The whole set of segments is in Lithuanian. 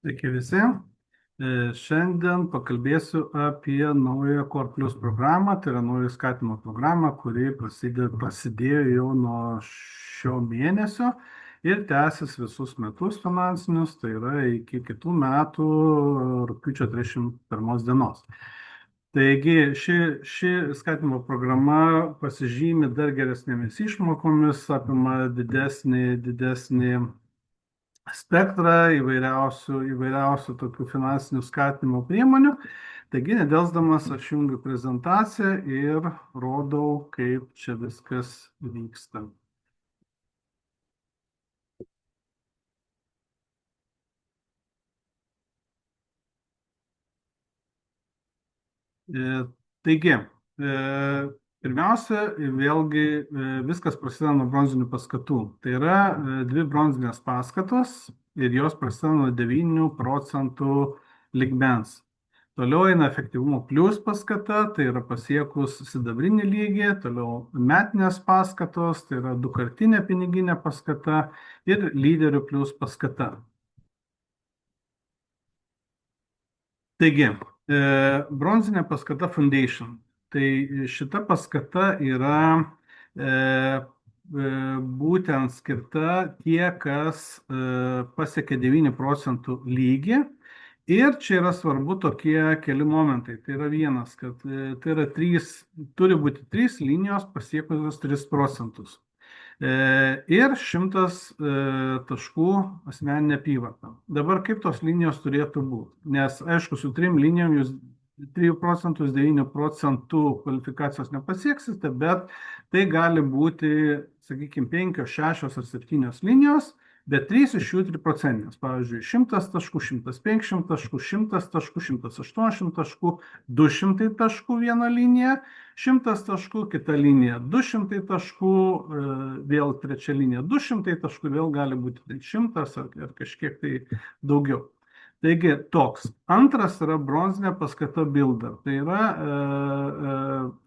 Sveiki visi. Šiandien pakalbėsiu apie naują Core Plus programą, tai yra naują skatinimo programą, kuri prasidėjo jau nuo šio mėnesio ir tęsis visus metus finansinius, tai yra iki kitų metų rugpjūčio 31 dienos. Taigi ši skatinimo programa pasižymi dar geresnėmis išmokomis, apima didesnį spektrą įvairiausių tokių finansinių skatinimo priemonių. Taigi, nedelsdamas, aš jungiu prezentaciją ir rodau, kaip čia viskas vyksta. Taigi, pirmiausia, vėlgi viskas prasideda nuo bronzinių paskatų. Tai yra dvi bronzinės paskatos ir jos prasideda nuo 9 procentų lygmens. Toliau eina efektyvumo plus paskata, tai yra pasiekus sidabrinį lygį, toliau metinės paskatos, tai yra dukartinė piniginė paskata ir lyderių plus paskata. Taigi, bronzinė paskata Foundation. Tai šita paskata yra būtent skirta tie, kas pasiekia 9 procentų lygį. Ir čia yra svarbu tokie keli momentai. Tai yra vienas, kad turi būti 3 linijos pasiekusios 3 procentus. Ir 100 taškų asmeninė apyvarta. Dabar kaip tos linijos turėtų būti? Nes, aišku, su 3 linijom jūs 3 procentus, 9 procentų kvalifikacijos nepasieksite, bet tai gali būti, sakykime, 5, 6 ar 7 linijos, bet 3 iš jų 3 procentinės. Pavyzdžiui, 100 taškų, 150 taškų, 100 taškų, 180 taškų, 200 taškų viena linija, 100 taškų kita linija, 200 taškų, vėl trečia linija, 200 taškų, vėl gali būti 100 ar kažkiek tai daugiau. Taigi toks. Antras yra bronzinė paskata Builder. Tai yra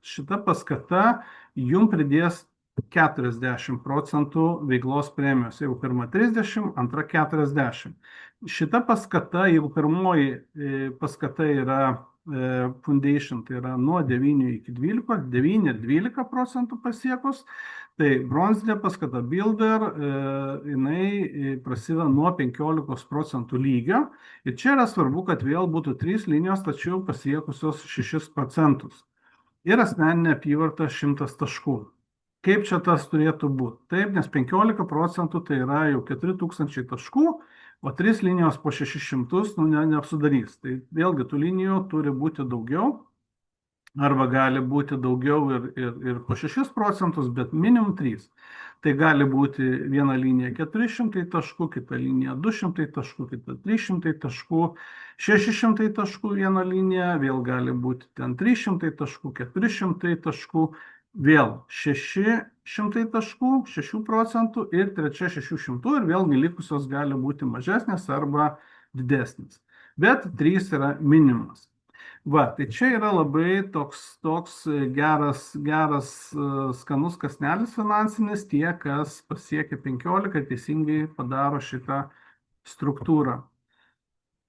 šita paskata jums pridės 40 procentų veiklos premijos. Jeigu pirma 30, antra 40. Šita paskata, jeigu pirmoji paskata yra Foundation, tai yra nuo 9 iki 12, 9 ir 12 procentų pasiekus, tai bronzinė paskata Builder, jinai prasideda nuo 15 procentų lygio. Ir čia yra svarbu, kad vėl būtų 3 linijos, tačiau pasiekusios 6 procentus. Ir asmeninė apyvarta 100 taškų. Kaip čia tas turėtų būti? Taip, nes 15 procentų tai yra jau 4000 taškų, o 3 linijos po 600 neapsudarys. Tai vėlgi tų linijų turi būti daugiau, arba gali būti daugiau ir po 6 procentus, bet minimum 3. Tai gali būti viena linija 400 taškų, kita linija 200 taškų, kita 300 taškų, 600 taškų viena linija, vėl gali būti ten 300 taškų, 400 taškų, vėl 600 taškų, 6 procentų ir trečia 600 ir vėlgi likusios gali būti mažesnės arba didesnės. Bet 3 yra minimumas. Va, tai čia yra labai toks geras skanus kąsnelis finansinis, tie, kas pasiekia 15, teisingai padaro šitą struktūrą.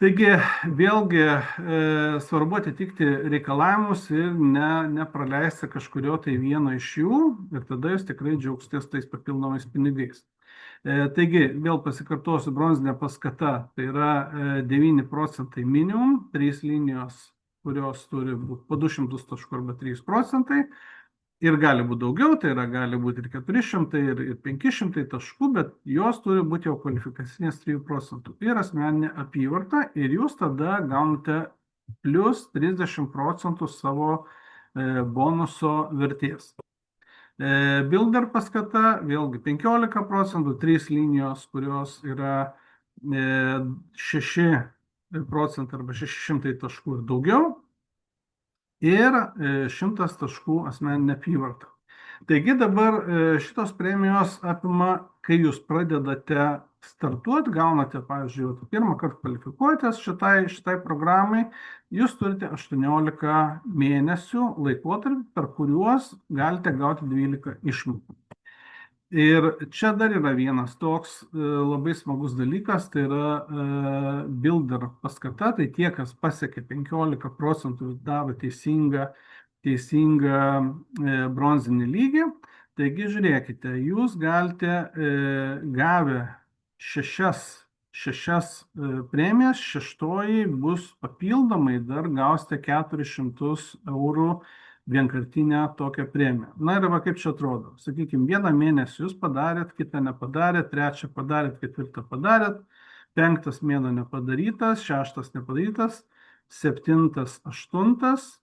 Taigi, vėlgi svarbu atitikti reikalavimus ir nepraleisti kažkurio tai vieno iš jų ir tada jūs tikrai džiaugsitės tais papildomais pinigais. Taigi, vėl pasikartosiu, bronzinė paskata, tai yra 9 procentai minimum, 3 linijos, kurios turi būti po 200 taškų arba 3 procentai. Ir gali būti daugiau, tai yra gali būti ir 400, ir 500 taškų, bet jos turi būti jau kvalifikacinės 3 procentų. Ir asmeninė apyvarta, ir jūs tada gaunate plus 30 procentų savo bonuso vertės. Builder paskata, vėlgi 15 procentų, 3 linijos, kurios yra 6 procentai arba 600 taškų ir daugiau. Ir 100 taškų asmeninė apyvarta. Taigi dabar šitos premijos apima, kai jūs pradedate startuoti, gaunate, pavyzdžiui, pirmą kartą kvalifikuojatės šitai programai, jūs turite 18 mėnesių laikotarpį, per kuriuos galite gauti 12 išmokų. Ir čia dar yra vienas toks labai smagus dalykas, tai yra builder paskata, tai tie, kas pasiekė 15% daro teisingą bronzinį lygį. Taigi žiūrėkite, jūs galite gavę šešias premijas, šeštoji bus papildomai, dar gausite 400 eurų vienkartinę tokią premiją. Na ir va kaip čia atrodo. Sakykime, vieną mėnesį jūs padarėt, kitą nepadarėt, trečią padarėt, ketvirtą padarėt, penktas mėnuo nepadarytas, šeštas nepadarytas, septintas, aštuntas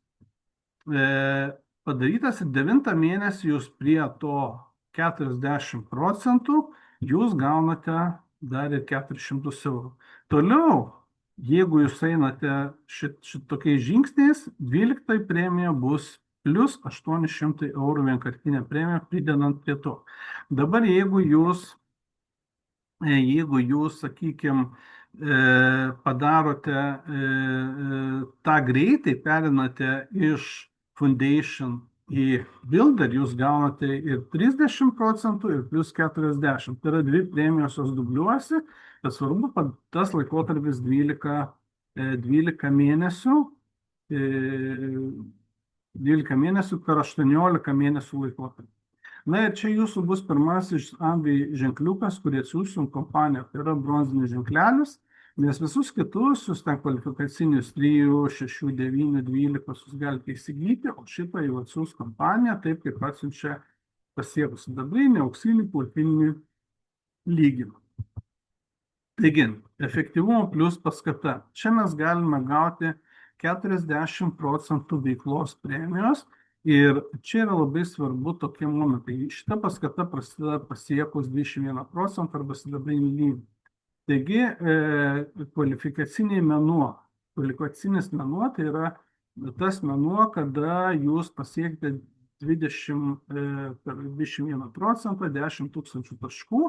padarytas ir devintą mėnesį jūs prie to 40% jūs gaunate dar ir 400 eurų. Toliau, jeigu jūs einate šitokiais žingsniais, 12 premija bus plus 800 eurų vienkartinė premija pridedant prie to. Dabar jeigu jūs, sakykime, padarote tą greitai, perinate iš Foundation į Builder, jūs gaunate ir 30% ir plus 40%. Tai yra dvi premijos jos dubliuosi, bet svarbu, kad tas laikotarpis 12 mėnesių, 12 mėnesių per 18 mėnesių laikotarpį. Na ir čia jūsų bus pirmasis Amway ženkliukas, kurį atsiųsim kompaniją, tai yra bronzinis ženklelis, nes visus kitus jūs ten kvalifikacinius 3, 6, 9, 12 jūs galite įsigyti, o šitą jau atsiūs kompanija, taip kaip atsiunčia pasiekus sidabrinį, auksinį, platininį lygį. Taigi, efektyvumo plus paskata. Čia mes galime gauti 40% veiklos premijos. Ir čia yra labai svarbu tokie momentai. Šita paskata prasideda pasiekus 21% arba sidabrinį lygį. Taigi, kvalifikacinis mėnuo tai yra tas mėnuo, kada jūs pasiekite 21%, 10 000 taškų,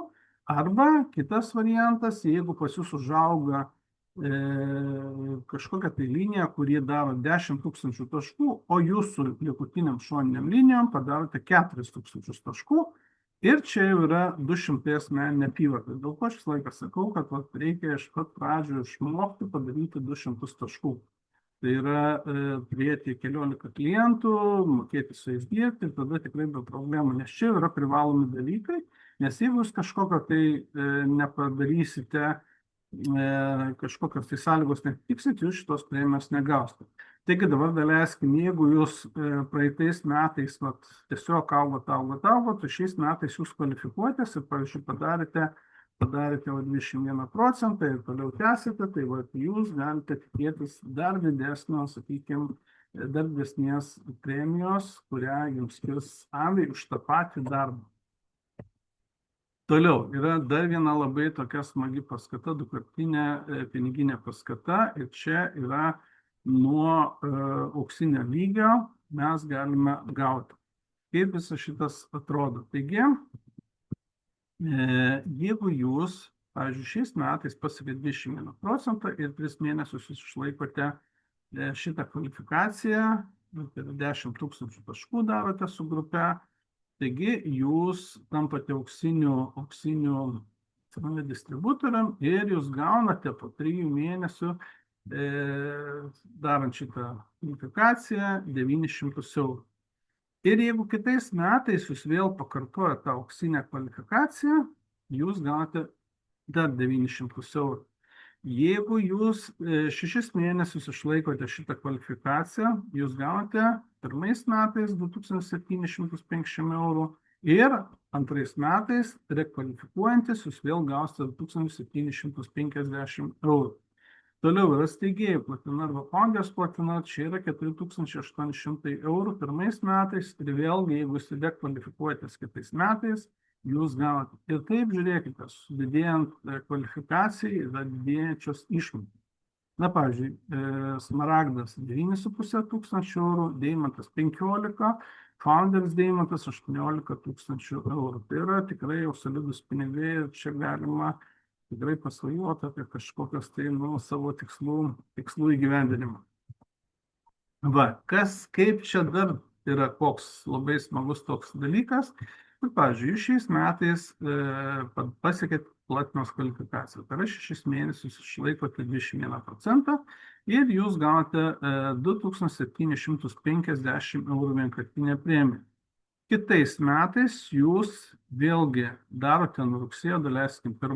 arba kitas variantas, jeigu pas jūs užauga kažkokią tai liniją, kurie daro 10 000 taškų, o jūsų likutiniam šoniniam linijom padarote 4 000 taškų ir čia jau yra 200 asmeninė apyvarta. Dėl ko šis laikas sakau, kad reikia iš pat pradžių išmokti padaryti 200 taškų. Tai yra turėti 14 klientų, mokėti su jais dirbti ir tada tikrai be problemų, nes čia yra privalomi dalykai, nes jeigu jūs kažkokio tai nepadarysite, kažkokios tai sąlygos netiksit, jūs šitos premijos negausite. Taigi dabar daleiskim, jeigu jūs praeitais metais tiesiog augot, tai šiais metais jūs kvalifikuotės ir, pavyzdžiui, padarėte jau 21% ir toliau tęsite, tai jūs galite tikėtis dar didesnio, sakykime, dar didesnės premijos, kurią jums skirs Amway už tą patį darbą. Toliau yra dar viena labai tokia smagi paskata, dukartinė piniginė paskata ir čia yra nuo auksinio lygio mes galime gauti. Kaip visas šitas atrodo? Taigi, jeigu jūs, pavyzdžiui, šiais metais pasiekėte 21% ir 3 mėnesius jūs išlaikote šitą kvalifikaciją, 10 000 taškų darote su grupe, taigi jūs tampate auksiniu distributorium ir jūs gaunate po 3 mėnesių darant šitą kvalifikaciją 900 eurų. Ir jeigu kitais metais jūs vėl pakartojate tą auksinę kvalifikaciją, jūs gaunate dar 900 eurų. Jeigu jūs 6 mėnesius išlaikote šitą kvalifikaciją, jūs gaunate pirmais metais 2750 eurų ir antrais metais rekvalifikuojantis jūs vėl gausite 2750 eurų. Toliau yra steigėjų platina arba founders platina, čia yra 4800 eurų pirmais metais ir vėlgi, jeigu jūs rekvalifikuojatės kitais metais, jūs gaunate. Ir taip, žiūrėkite, didėjant kvalifikacijai yra didėjančios išmokos. Na, pavyzdžiui, smaragdas 9,5 tūkstančių eurų, deimantas 15, founders deimantas 18 tūkstančių eurų. Tai yra tikrai jau solidus pinigai ir čia galima tikrai pasvajoti apie kažkokios tai savo tikslų įgyvendinimą. Va, kaip čia dar yra koks labai smagus toks dalykas. Ir, pavyzdžiui, jūs šiais metais pasiekėt platinos kvalifikaciją. Per 6 mėnesius išlaikote 21% ir jūs gaunate 2750 eurų vienkartinę premiją. Kitais metais jūs vėlgi darote nuo rugsėjo, daleiskim, 1,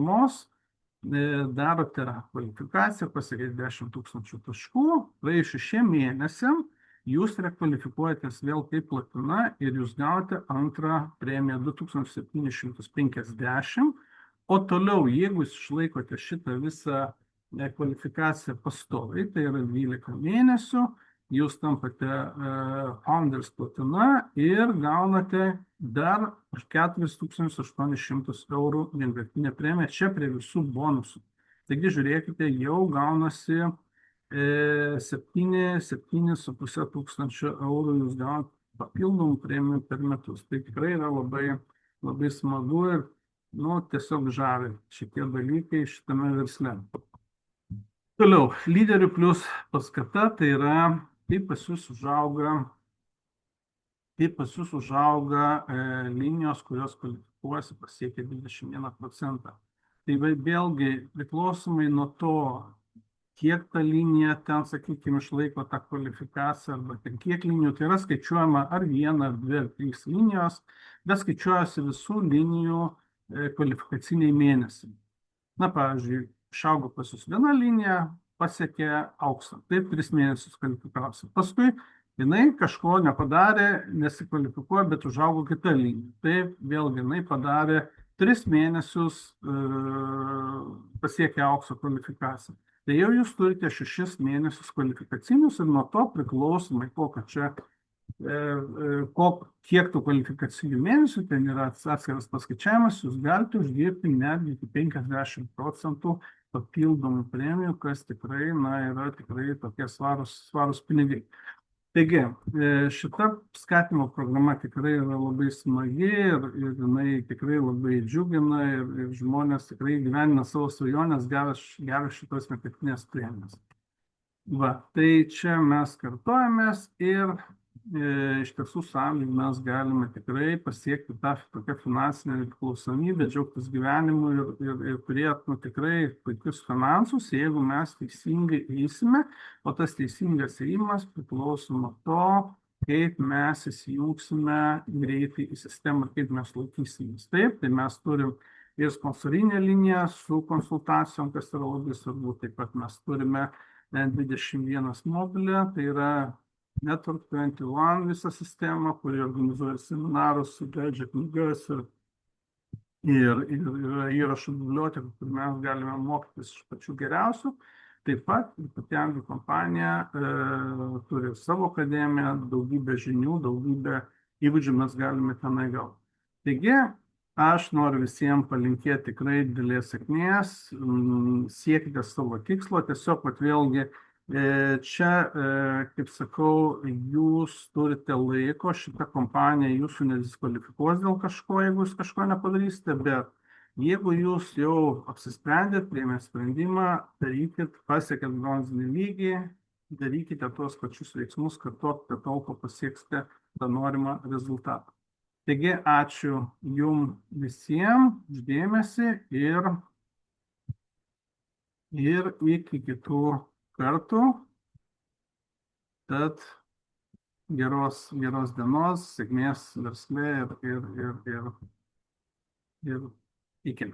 darote kvalifikaciją, pasiekėte 10 000 taškų, praėjus 6 mėnesiam jūs rekvalifikuojatės vėl kaip platina ir jūs gaunate antrą premiją 2750, o toliau, jeigu jūs išlaikote šitą visą kvalifikaciją pastoviai, tai yra 12 mėnesių, jūs tampate Founders platina ir gaunate dar 4800 eurų vienkartinę premiją, čia prie visų bonusų. Taigi, žiūrėkite, jau gaunasi 7,5 tūkstančio eurų jūs gaunate papildomų premijų per metus. Tai tikrai yra labai, labai smagu ir tiesiog žavi šitie dalykai šitame versle. Toliau, lyderių plus paskata, tai yra, kaip pas jūs užauga linijos, kurios kvalifikuosi pasiekia 21%. Tai vėlgi priklausomai nuo to, kiek ta linija ten, sakykime, išlaiko tą kvalifikaciją, arba kiek linijų, tai yra skaičiuojama ar 1, ar 2, ar 3 linijos, bet skaičiuojasi visų linijų kvalifikaciniai mėnesiai. Na, pavyzdžiui, išaugo pas jūs viena linija, pasiekė auksą, taip 3 mėnesius kvalifikavosi. Paskui jinai kažko nepadarė, nesikvalifikuoja, bet užaugo kita linija. Taip, vėlgi, jinai padarė 3 mėnesius, pasiekė aukso kvalifikaciją. Tai jau jūs turite 6 mėnesius kvalifikacinius ir nuo to priklausomai, kiek tų kvalifikacinių mėnesių, ten yra atskiras paskaičiavimas, jūs galite uždirbti netgi iki 50% papildomų premijų, kas tikrai, yra tikrai tokie svarūs pinigai. Taigi, šita skatinimo programa tikrai yra labai smagi ir jinai tikrai labai džiugina ir žmonės tikrai gyvenina savo svajonės gavę šitos vienkartinės premijos. Va, tai čia mes kartojamės ir iš tiesų sąlyg mes galime tikrai pasiekti tą tokią finansinę nepriklausomybę, džiaugtis gyvenimu ir turėti tikrai puikius finansus, jeigu mes teisingai eisime, o tas teisingas ėjimas priklauso nuo to, kaip mes įsijungsime greitai į sistemą, kaip mes laikysimės. Taip, tai mes turim ir sponsorinę liniją su konsultacijom, kas yra labai svarbu, taip pat mes turime 21 mobilę, tai yra Network 21 visą sistemą, kuri organizuoja seminarus, leidžia knygas ir įrašų biblioteką, kur mes galime mokytis iš pačių geriausių. Taip pat pati Anglų kompanija turi savo akademiją, daugybę žinių, daugybę įgūdžių mes galime tenai gauti. Taigi, aš noriu visiems palinkėti tikrai didelės sėkmės, siekite savo tikslo, tiesiog vėlgi čia, kaip sakau, jūs turite laiko, šita kompanija jūsų nediskvalifikuos dėl kažko, jeigu jūs kažko nepadarysite, bet jeigu jūs jau apsisprendėt, priėmėt sprendimą, darykit, pasiekėt bronzinį lygį, darykite tuos pačius veiksmus, kartokite tol, kol pasieksite tą norimą rezultatą. Taigi, ačiū jums visiems už dėmesį ir iki kitų kartų, tad geros dienos, sėkmės versle ir iki.